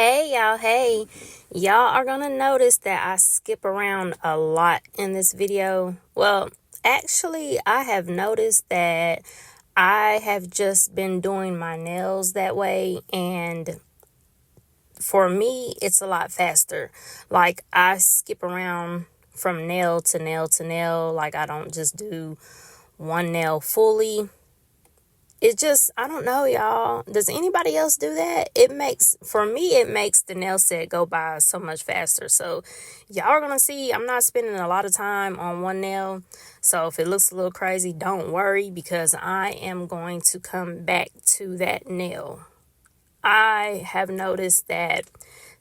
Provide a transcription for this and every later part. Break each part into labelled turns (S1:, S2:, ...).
S1: Hey y'all are gonna notice that I skip around a lot in this video. Well, actually I have noticed that I have just been doing my nails that way, and for me it's a lot faster. Like, I skip around from nail to nail to nail. Like, I don't just do one nail fully. It just, I don't know, y'all. Does anybody else do that? For me, it makes the nail set go by so much faster. So y'all are going to see, I'm not spending a lot of time on one nail. So if it looks a little crazy, don't worry, because I am going to come back to that nail. I have noticed that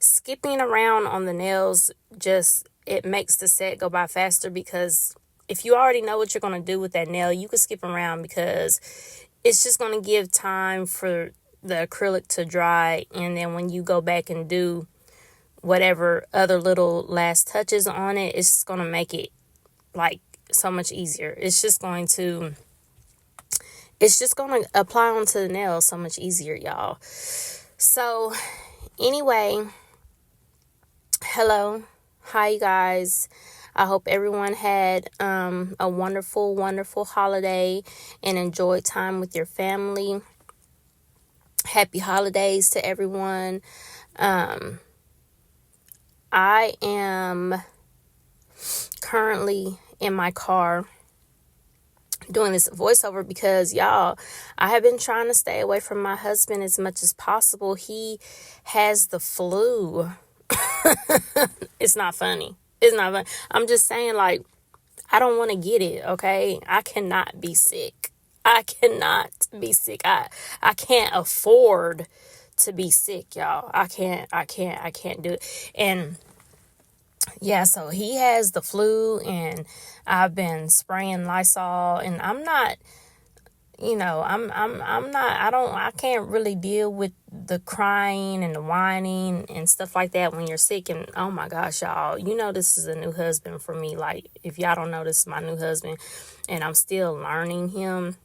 S1: skipping around on the nails it makes the set go by faster, because if you already know what you're going to do with that nail, you can skip around because it's just going to give time for the acrylic to dry. And then when you go back and do whatever other little last touches on it, it's going to make it like so much easier. It's just going to apply onto the nail so much easier, y'all. So anyway, hello. Hi, you guys. I hope everyone had a wonderful, wonderful holiday and enjoyed time with your family. Happy holidays to everyone. I am currently in my car doing this voiceover because, y'all, I have been trying to stay away from my husband as much as possible. He has the flu. It's not funny. It's not fun. I'm just saying, like, I don't want to get it, okay? I cannot be sick. I cannot be sick. I can't afford to be sick, y'all. I can't do it. And yeah, so he has the flu, and I've been spraying Lysol, and I'm not, I can't really deal with the crying and the whining and stuff like that when you're sick. And oh my gosh, y'all, this is a new husband for me. Like, if y'all don't know, this is my new husband, and I'm still learning him.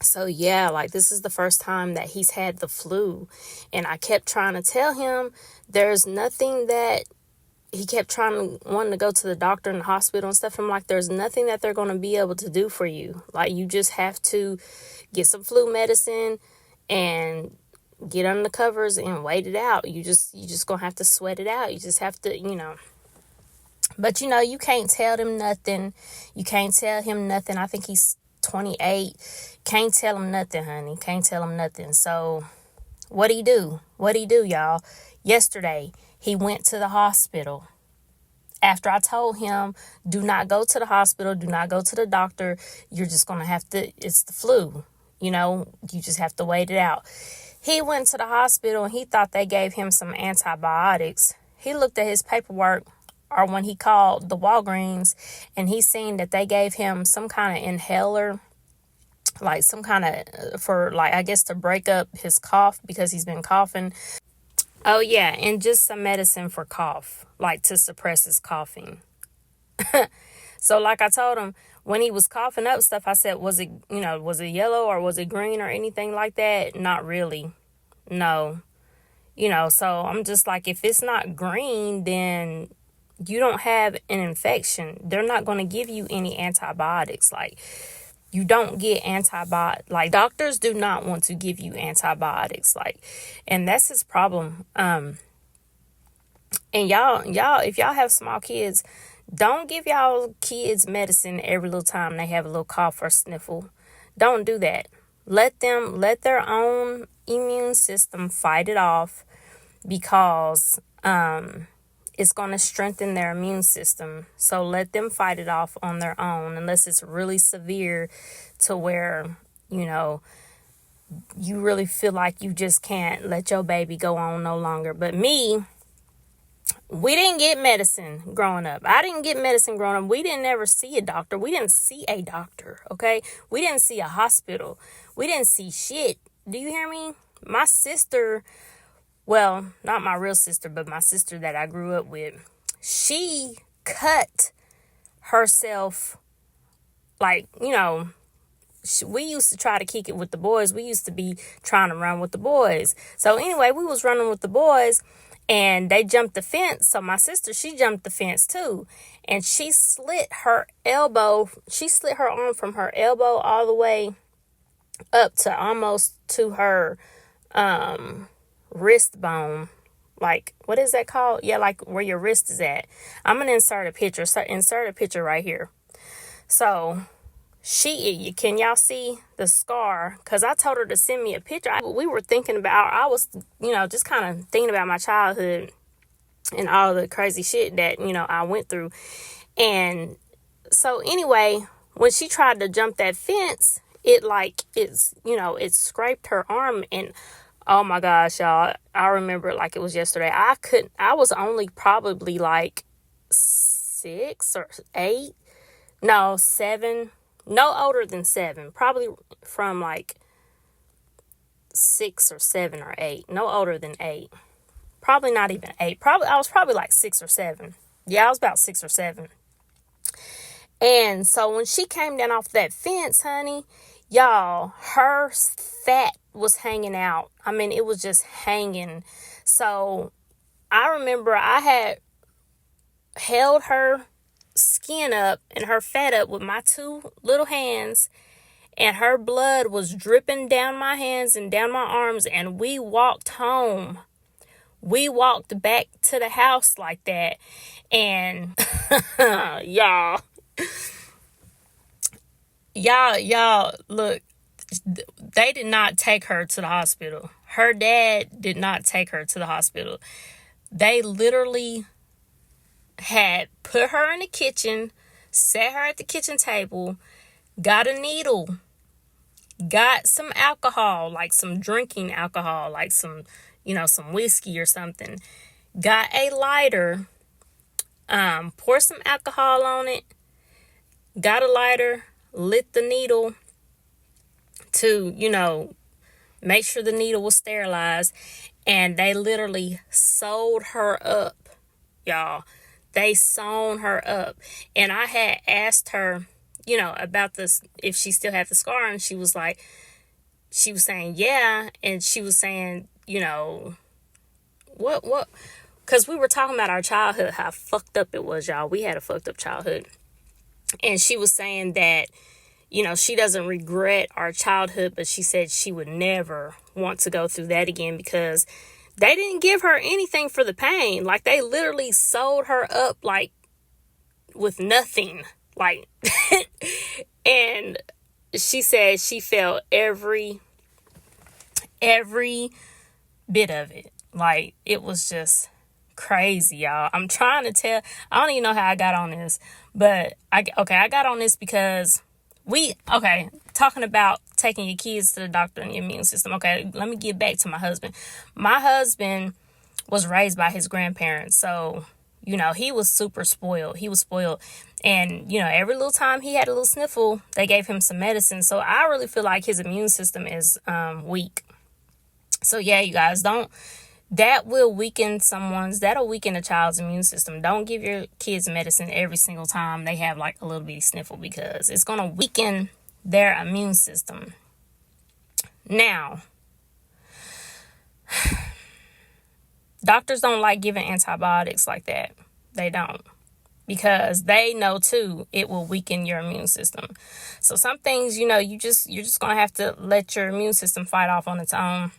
S1: So yeah, like, this is the first time that he's had the flu, and I kept trying to tell him there's nothing that he kept wanting to go to the doctor and the hospital and stuff. I'm like, there's nothing that they're going to be able to do for you. Like, you just have to get some flu medicine and get under the covers and wait it out. You just going to have to sweat it out. You just have to, But, you can't tell them nothing. You can't tell him nothing. I think he's 28. Can't tell him nothing, honey. Can't tell him nothing. So what'd he do? Y'all? Yesterday, he went to the hospital. After I told him, do not go to the hospital, do not go to the doctor. You're just going to have to, it's the flu. You just have to wait it out. He went to the hospital, and he thought they gave him some antibiotics. He looked at his paperwork, or when he called the Walgreens, and he seen that they gave him some kind of inhaler, like some kind of, I guess to break up his cough, because he's been coughing. Oh, yeah, and just some medicine for cough, like to suppress his coughing. So, like I told him, when he was coughing up stuff, I said, was it yellow or was it green or anything like that? Not really. No. So I'm just like, if it's not green, then you don't have an infection. They're not going to give you any antibiotics. Like, you don't get antibiotics. Like, doctors do not want to give you antibiotics. Like, and that's his problem. And y'all, if y'all have small kids, don't give y'all kids medicine every little time they have a little cough or sniffle. Don't do that. Let their own immune system fight it off, because it's going to strengthen their immune system. So let them fight it off on their own, unless it's really severe to where, you really feel like you just can't let your baby go on no longer. But we didn't get medicine growing up. I didn't get medicine growing up. We didn't ever see a doctor. We didn't see a doctor, okay? We didn't see a hospital. We didn't see shit. Do you hear me? My sister, well, not my real sister, but my sister that I grew up with, she cut herself, like, we used to try to kick it with the boys. We used to be trying to run with the boys. So anyway, we was running with the boys, and they jumped the fence. So my sister, she jumped the fence too, and she slit her elbow. She slit her arm from her elbow all the way up to almost to her wrist bone. Like, what is that called? Yeah, like where your wrist is at. I'm gonna insert a picture. So insert a picture right here. So can y'all see the scar? Because I told her to send me a picture. We were thinking about, I was, just kind of thinking about my childhood and all the crazy shit that, I went through. And so anyway, when she tried to jump that fence, it scraped her arm. And oh my gosh, y'all, I remember it like it was yesterday. I was only probably like 6 or 8. No, 7. No older than 7. Probably from like 6 or 7 or 8. No older than 8. Probably not even 8. I was probably like 6 or 7. Yeah, I was about 6 or 7. And so when she came down off that fence, honey, y'all, her fat was hanging out. I mean, it was just hanging. So I remember I had held her skin up and her fat up with my 2 little hands, and her blood was dripping down my hands and down my arms, and we walked home. We walked back to the house like that. And y'all look, they did not take her to the hospital. Her dad did not take her to the hospital. They literally had put her in the kitchen, sat her at the kitchen table, got a needle, got some alcohol, like some drinking alcohol, like some whiskey or something, got a lighter, pour some alcohol on it, got a lighter, lit the needle to, make sure the needle was sterilized, and they literally sewed her up, y'all. They sewn her up. And I had asked her, about this, if she still had the scar, and she was saying, yeah. And she was saying, what, because we were talking about our childhood, how fucked up it was, y'all. We had a fucked up childhood. And she was saying that, she doesn't regret our childhood, but she said she would never want to go through that again because they didn't give her anything for the pain. Like, they literally sewed her up, like, with nothing. Like, and she said she felt every bit of it. Like, it was just crazy, y'all. I'm trying to tell. I don't even know how I got on this. But, I got on this because talking about taking your kids to the doctor and your immune system. Okay, let me get back to my husband. My husband was raised by his grandparents. So, he was super spoiled. He was spoiled. And, every little time he had a little sniffle, they gave him some medicine. So I really feel like his immune system is weak. So, yeah, you guys, that'll weaken a child's immune system. Don't give your kids medicine every single time they have like a little bitty sniffle, because it's going to weaken their immune system. Now, doctors don't like giving antibiotics like that. They don't. Because they know too, it will weaken your immune system. So some things, you're just going to have to let your immune system fight off on its own.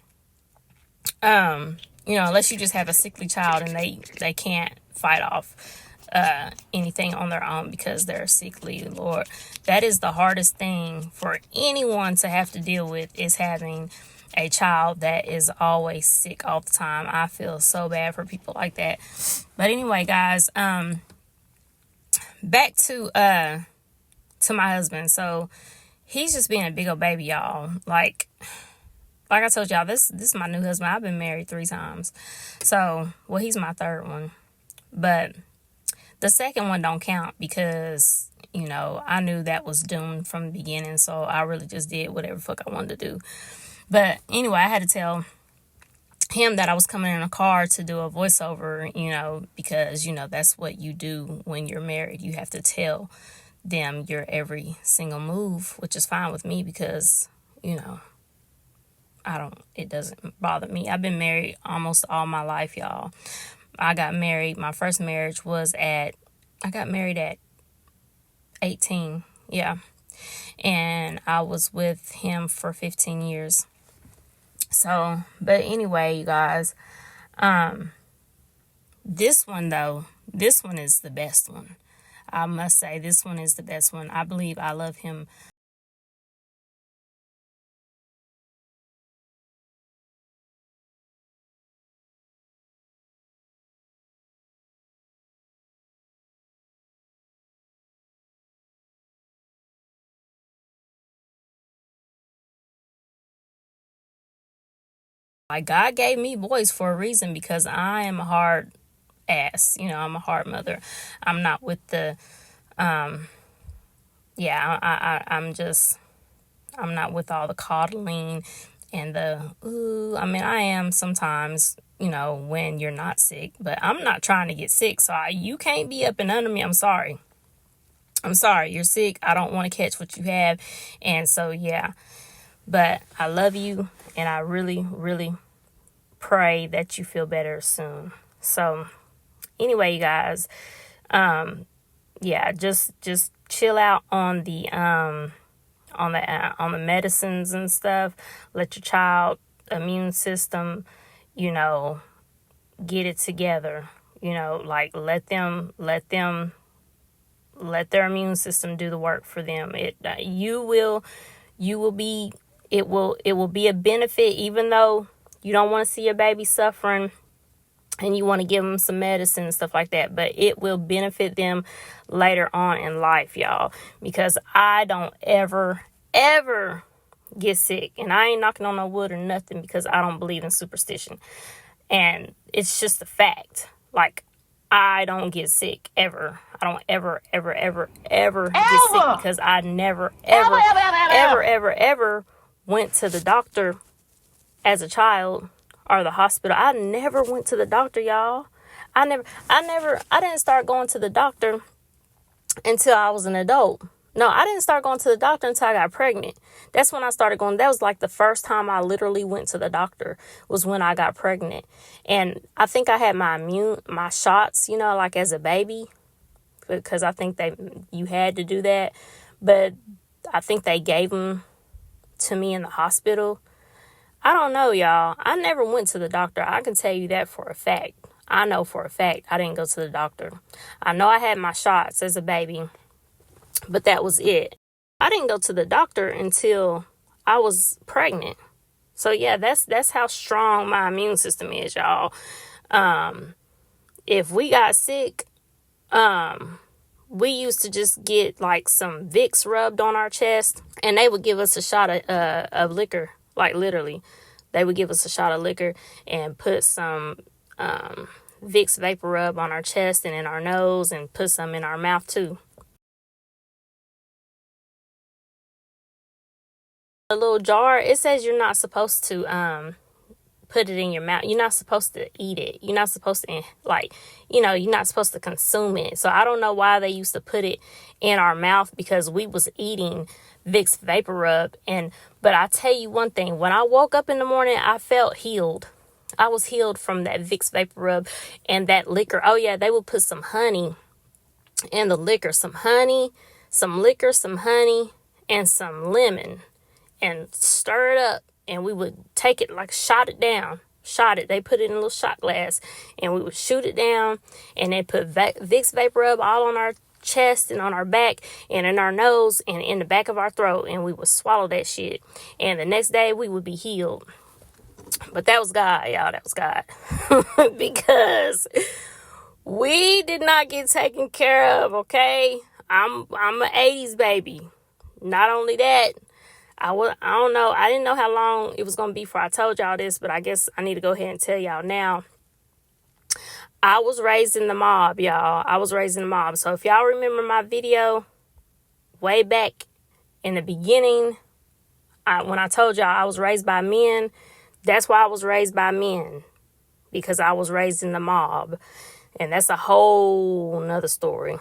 S1: Unless you just have a sickly child and they can't fight off anything on their own because they're sickly. Lord, that is the hardest thing for anyone to have to deal with, is having a child that is always sick all the time. I feel so bad for people like that. But anyway, guys, back to my husband. So he's just being a big old baby, y'all. Like I told y'all, this is my new husband. I've been married 3 times. So, well, he's my 3rd one. But the 2nd one don't count because, I knew that was doomed from the beginning. So I really just did whatever the fuck I wanted to do. But anyway, I had to tell him that I was coming in a car to do a voiceover, because, that's what you do when you're married. You have to tell them your every single move, which is fine with me because, you know, it doesn't bother me. I've been married almost all my life, y'all. I got married. My first marriage I got married at 18. Yeah. And I was with him for 15 years. So, but anyway, you guys, this one is the best one. I must say, this one is the best one. I believe I love him. Like, God gave me boys for a reason because I am a hard ass. You know, I'm a hard mother. I'm not with the, I'm not with all the coddling and I mean, I am sometimes, you know, when you're not sick, but I'm not trying to get sick. So you can't be up and under me. I'm sorry. You're sick. I don't want to catch what you have. And so, yeah, but I love you. And I really, really pray that you feel better soon. So anyway, you guys, just chill out on the medicines and stuff. Let your child immune system, you know, get it together. You know, like let their immune system do the work for them. It will be a benefit, even though you don't want to see your baby suffering and you want to give them some medicine and stuff like that, but it will benefit them later on in life, y'all, because I don't ever get sick, and I ain't knocking on no wood or nothing because I don't believe in superstition, and it's just a fact. Like, I don't get sick ever. I don't ever get sick because I never ever went to the doctor as a child or the hospital. I never went to the doctor, y'all. I didn't start going to the doctor until I was an adult. No, I didn't start going to the doctor until I got pregnant. That's when I started going. That was like the first time I literally went to the doctor was when I got pregnant. And I think I had my shots, you know, like as a baby, because I think you had to do that. But I think they gave them to me in the hospital. I don't know, y'all. I never went to the doctor. I can tell you that for a fact. I know for a fact I didn't go to the doctor. I know I had my shots as a baby, but that was it. I didn't go to the doctor until I was pregnant. So yeah, that's how strong my immune system is, y'all. If we got sick, we used to just get like some Vicks rubbed on our chest, and they would give us a shot of liquor. Like, literally, they would give us a shot of liquor and put some Vicks vapor rub on our chest and in our nose, and put some in our mouth too. A little jar, it says you're not supposed to put it in your mouth. You're not supposed to eat it. You're not supposed to, like, you know, you're not supposed to consume it. So I don't know why they used to put it in our mouth, because we was eating Vicks vapor rub. But I tell you one thing, when I woke up in the morning, I felt healed. I was healed from that Vicks vapor rub and that liquor. Oh yeah, they would put some honey in the liquor, some honey, some liquor, some honey, and some lemon, and stir it up. And we would take it, like, shot it. They put it in a little shot glass, and we would shoot it down, and they put Vicks vapor rub all on our chest and on our back and in our nose and in the back of our throat, and we would swallow that shit. And the next day we would be healed. But that was God, y'all. That was God. Because we did not get taken care of, okay? I'm an 80s baby. Not only that, I don't know. I didn't know how long it was going to be before I told y'all this, but I guess I need to go ahead and tell y'all now. I was raised in the mob, y'all. I was raised in the mob. So if y'all remember my video way back in the beginning, when I told y'all I was raised by men, that's why I was raised by men, because I was raised in the mob. And that's a whole nother story.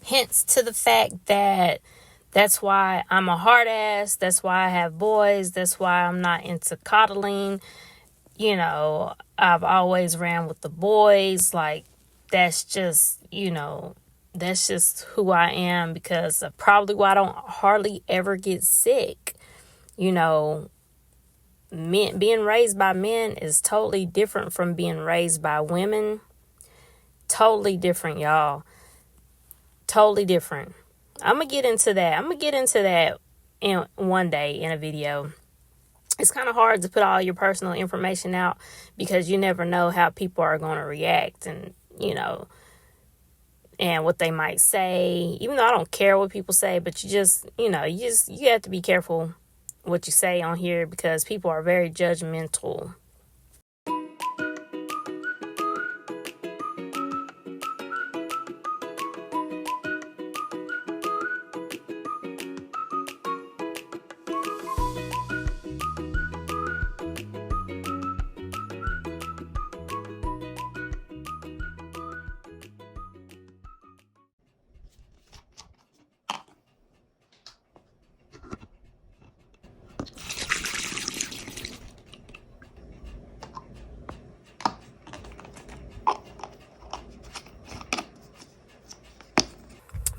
S1: hints to the fact that that's why I'm a hard ass. That's why I have boys. That's why I'm not into coddling. You know, I've always ran with the boys. Like, that's just, that's just who I am, because of probably why I don't hardly ever get sick. You know, being raised by men is totally different from being raised by women. Totally different, y'all. Totally different. I'm going to get into that in one day in a video. It's kind of hard to put all your personal information out because you never know how people are going to react, and, and what they might say. Even though I don't care what people say, but you have to be careful what you say on here, because people are very judgmental.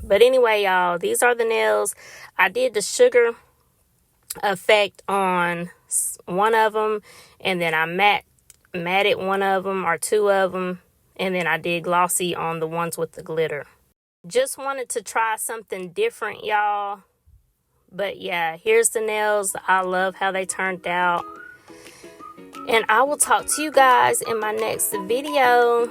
S1: But anyway, y'all, these are the nails. I did the sugar effect on one of them, and then I matted one of them or two of them, and then I did glossy on the ones with the glitter. Just wanted to try something different, y'all. But yeah, here's the nails. I love how they turned out. And I will talk to you guys in my next video.